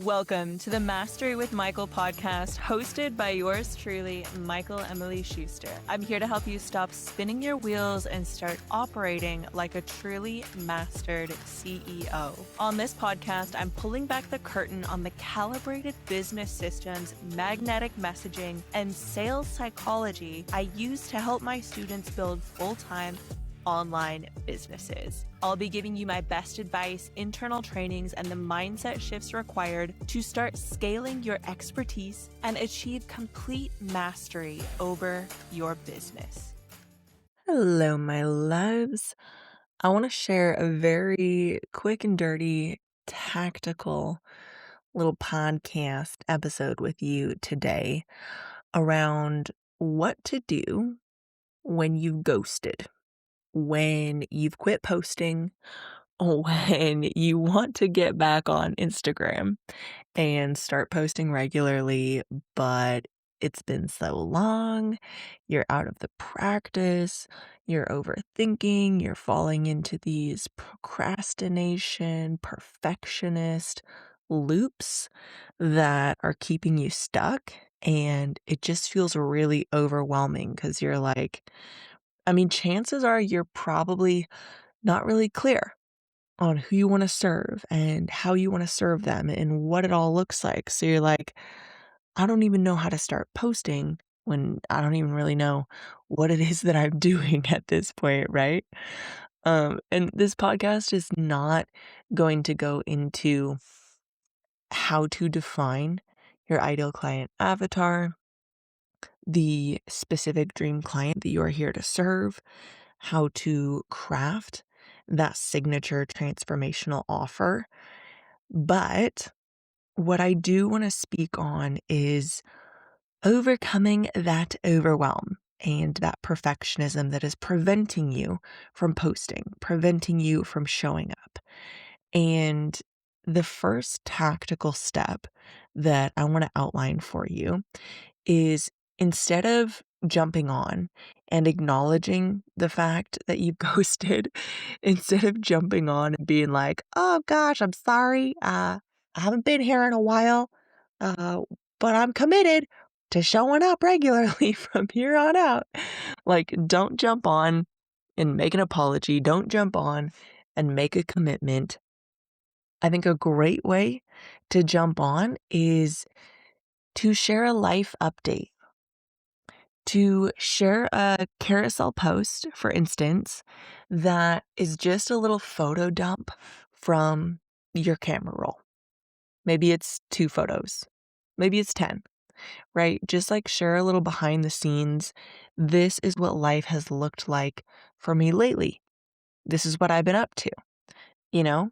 Welcome to the Mastery with Michael podcast, hosted by yours truly, Michael Emily Schuster. I'm here to help you stop spinning your wheels and start operating like a truly mastered CEO. On this podcast, I'm pulling back the curtain on the calibrated business systems, magnetic messaging, and sales psychology I use to help my students build full-time online businesses. I'll be giving you my best advice, internal trainings, and the mindset shifts required to start scaling your expertise and achieve complete mastery over your business. Hello, my loves. I want to share a very quick and dirty, tactical little podcast episode with you today around what to do when you've ghosted, when you've quit posting, when you want to get back on Instagram and start posting regularly, but it's been so long, you're out of the practice, you're overthinking, you're falling into these procrastination, perfectionist loops that are keeping you stuck. And it just feels really overwhelming because you're like, chances are you're probably not really clear on who you want to serve and how you want to serve them and what it all looks like. So you're like, I don't even know how to start posting when I don't even really know what it is that I'm doing at this point, right? And this podcast is not going to go into how to define your ideal client avatar, the specific dream client that you are here to serve, how to craft that signature transformational offer. But what I do want to speak on is overcoming that overwhelm and that perfectionism that is preventing you from posting, preventing you from showing up. And the first tactical step that I want to outline for you is, instead of jumping on and acknowledging the fact that you've ghosted, instead of jumping on and being like, oh gosh, I'm sorry. I haven't been here in a while, uh, but I'm committed to showing up regularly from here on out. Like, don't jump on and make an apology. Don't jump on and make a commitment. I think a great way to jump on is to share a life update, to share a carousel post, for instance, that is just a little photo dump from your camera roll. Maybe it's 2 photos. Maybe it's 10, right? Just like share a little behind the scenes. This is what life has looked like for me lately. This is what I've been up to, you know?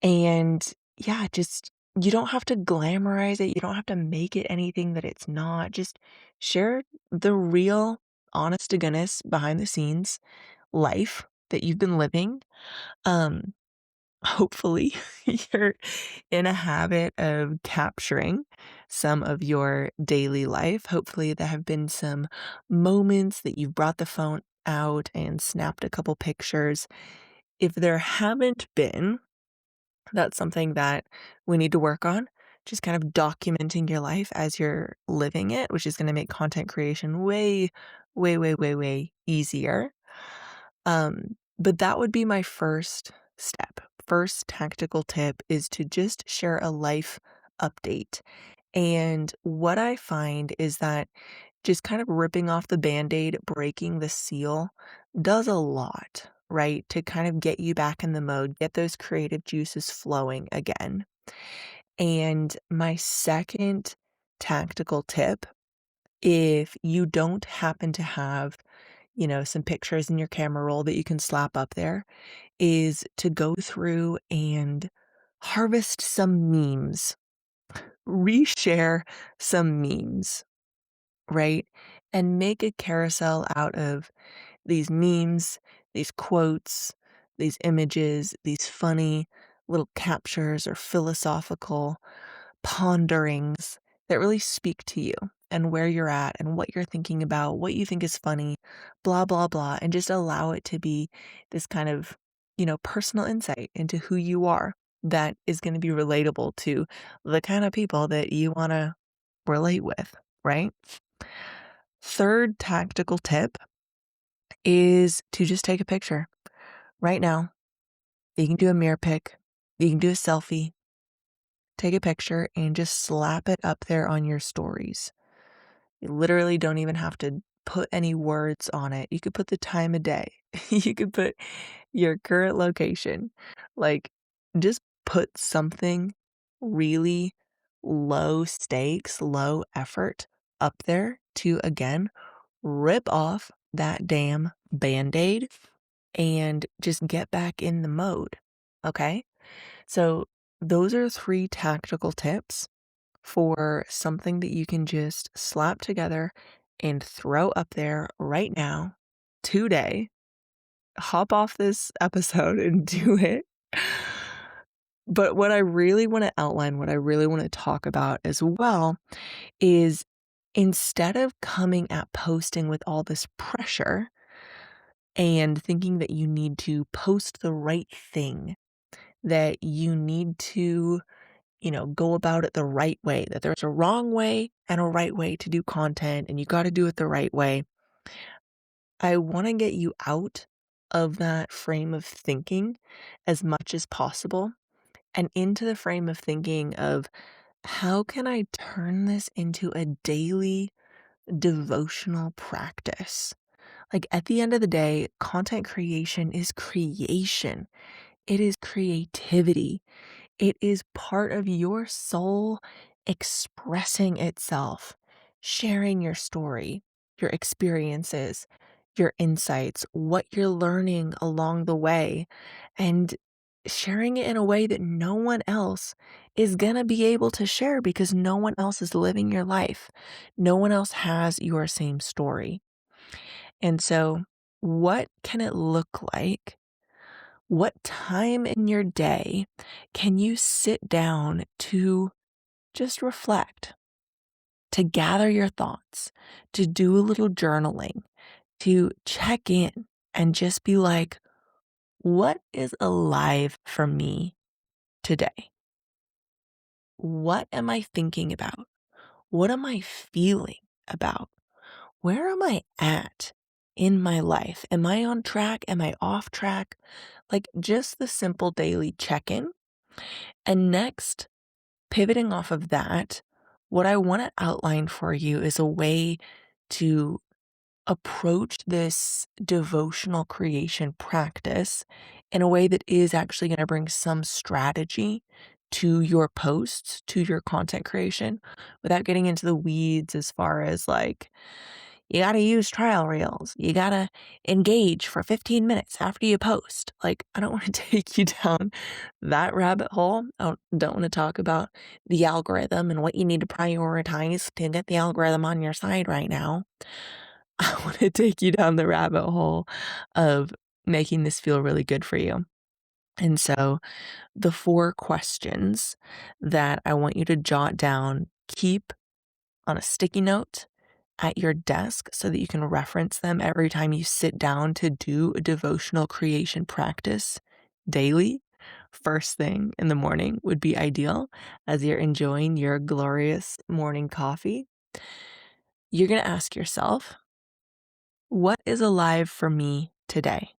And yeah, just, you don't have to glamorize it. You don't have to make it anything that it's not. Just share the real, honest to goodness, behind the scenes life that you've been living. Hopefully you're in a habit of capturing some of your daily life. Hopefully there have been some moments that you've brought the phone out and snapped a couple pictures. If there haven't been, that's something that we need to work on. Just kind of documenting your life as you're living it, which is going to make content creation way, way, way, way, way easier. But that would be my first step. First tactical tip is to just share a life update. And what I find is that just kind of ripping off the Band-Aid, breaking the seal does a lot, right? To kind of get you back in the mode, get those creative juices flowing again. And my second tactical tip, if you don't happen to have, some pictures in your camera roll that you can slap up there, is to go through and harvest some memes, reshare some memes, right? And make a carousel out of these memes, these quotes, these images, these funny little captures or philosophical ponderings that really speak to you and where you're at and what you're thinking about, what you think is funny, blah, blah, blah, and just allow it to be this kind of, personal insight into who you are. that is going to be relatable to the kind of people that you want to relate with, right? Third tactical tip is to just take a picture right now. You can do a mirror pic, you can do a selfie, take a picture and just slap it up there on your stories. You literally don't even have to put any words on it. You could put the time of day. You could put your current location. Like, just put something really low stakes, low effort up there to, again, rip off that damn Band-Aid and just get back in the mode. Okay? So, those are 3 tactical tips for something that you can just slap together and throw up there right now, today. Hop off this episode and do it. But what I really want to outline, what I really want to talk about as well is instead of coming at posting with all this pressure and thinking that you need to post the right thing, that you need to go about it the right way, that there's a wrong way and a right way to do content, and you got to do it the right way. I want to get you out of that frame of thinking as much as possible and into the frame of thinking of how can I turn this into a daily devotional practice? Like at the end of the day, content creation is creation. It is creativity. It is part of your soul expressing itself, sharing your story, your experiences, your insights, what you're learning along the way, and sharing it in a way that no one else is going to be able to share because no one else is living your life. No one else has your same story. And so, what can it look like? What time in your day can you sit down to just reflect, to gather your thoughts, to do a little journaling, to check in and just be like, what is alive for me today? What am I thinking about? What am I feeling about? Where am I at in my life? Am I on track? Am I off track? Like just the simple daily check in. And next, pivoting off of that, what I want to outline for you is a way to approach this devotional creation practice in a way that is actually going to bring some strategy to your posts, to your content creation, without getting into the weeds as far as like, you got to use trial reels. You got to engage for 15 minutes after you post. Like, I don't want to take you down that rabbit hole. I don't want to talk about the algorithm and what you need to prioritize to get the algorithm on your side right now. I want to take you down the rabbit hole of making this feel really good for you. And so the 4 questions that I want you to jot down, keep on a sticky note at your desk so that you can reference them every time you sit down to do a devotional creation practice daily. First thing in the morning would be ideal as you're enjoying your glorious morning coffee. You're going to ask yourself, what is alive for me today?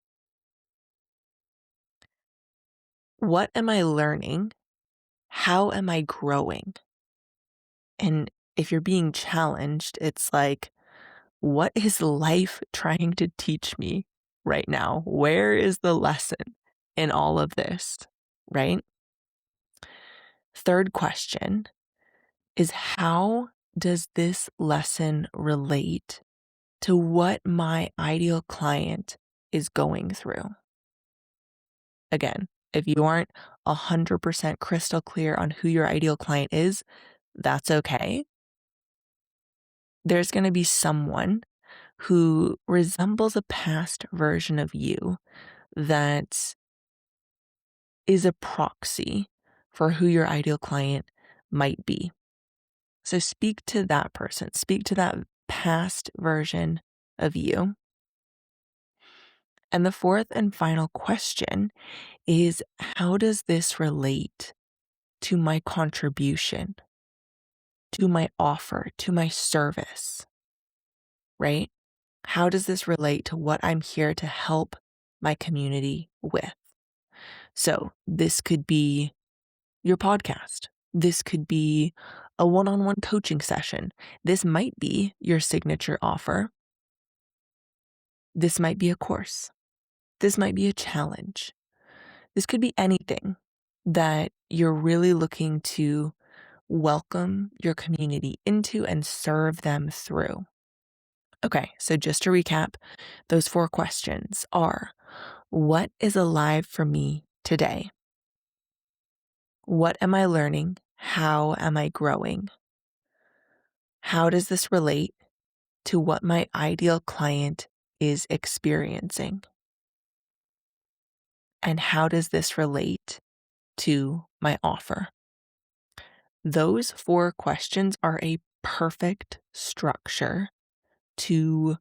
What am I learning? How am I growing? And if you're being challenged, it's like, what is life trying to teach me right now? Where is the lesson in all of this, right? Third question is, how does this lesson relate to what my ideal client is going through? Again, if you aren't 100% crystal clear on who your ideal client is, that's okay. There's going to be someone who resembles a past version of you that is a proxy for who your ideal client might be. So speak to that person, speak to that past version of you. And the fourth and final question is how does this relate to my contribution, to my offer, to my service, right? How does this relate to what I'm here to help my community with? So this could be your podcast. This could be a one-on-one coaching session. This might be your signature offer. This might be a course. This might be a challenge. This could be anything that you're really looking to welcome your community into and serve them through. Okay, so just to recap, those 4 questions are: what is alive for me today? What am I learning? How am I growing? How does this relate to what my ideal client is experiencing? And how does this relate to my offer? Those 4 questions are a perfect structure to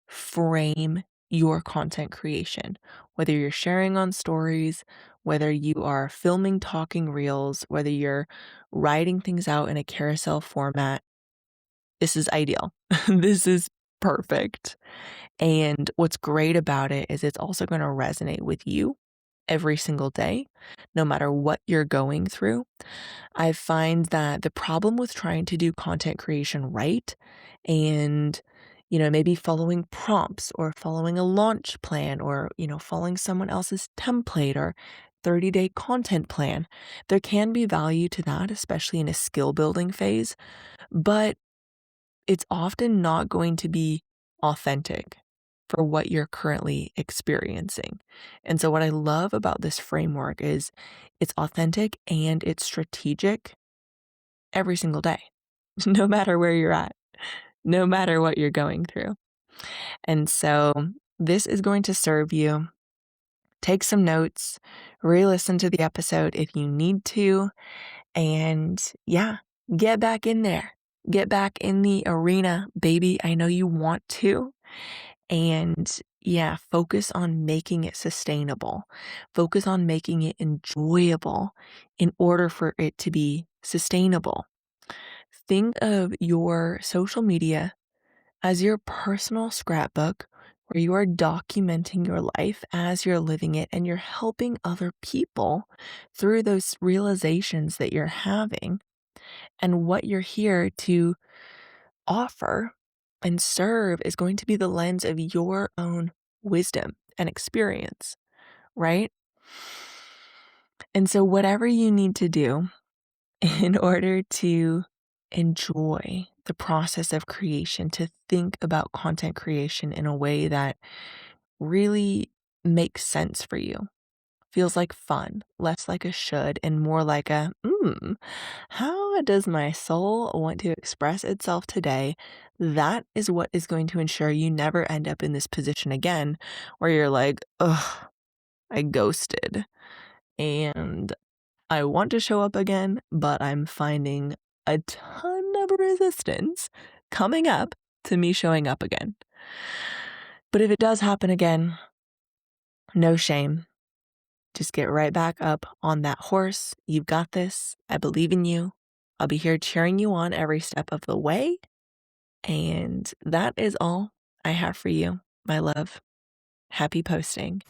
frame your content creation. Whether you're sharing on stories, whether you are filming talking reels, whether you're writing things out in a carousel format, this is ideal. This is perfect. And what's great about it is it's also going to resonate with you every single day, no matter what you're going through. I find that the problem with trying to do content creation right and, maybe following prompts or following a launch plan or, following someone else's template or 30-day content plan, there can be value to that, especially in a skill building phase, but it's often not going to be authentic for what you're currently experiencing. And so what I love about this framework is it's authentic and it's strategic every single day, no matter where you're at, no matter what you're going through. And so this is going to serve you. Take some notes, re-listen to the episode if you need to, and yeah, get back in there. Get back in the arena, baby. I know you want to. And yeah, focus on making it sustainable. Focus on making it enjoyable in order for it to be sustainable. Think of your social media as your personal scrapbook where you are documenting your life as you're living it and you're helping other people through those realizations that you're having and what you're here to offer and serve is going to be the lens of your own wisdom and experience, right? And so, whatever you need to do in order to enjoy the process of creation, to think about content creation in a way that really makes sense for you, feels like fun, less like a should, and more like a, how does my soul want to express itself today? That is what is going to ensure you never end up in this position again where you're like, ugh, I ghosted and I want to show up again, but I'm finding a ton of resistance coming up to me showing up again. But if it does happen again, no shame. Just get right back up on that horse. You've got this. I believe in you. I'll be here cheering you on every step of the way. And that is all I have for you, my love. Happy posting.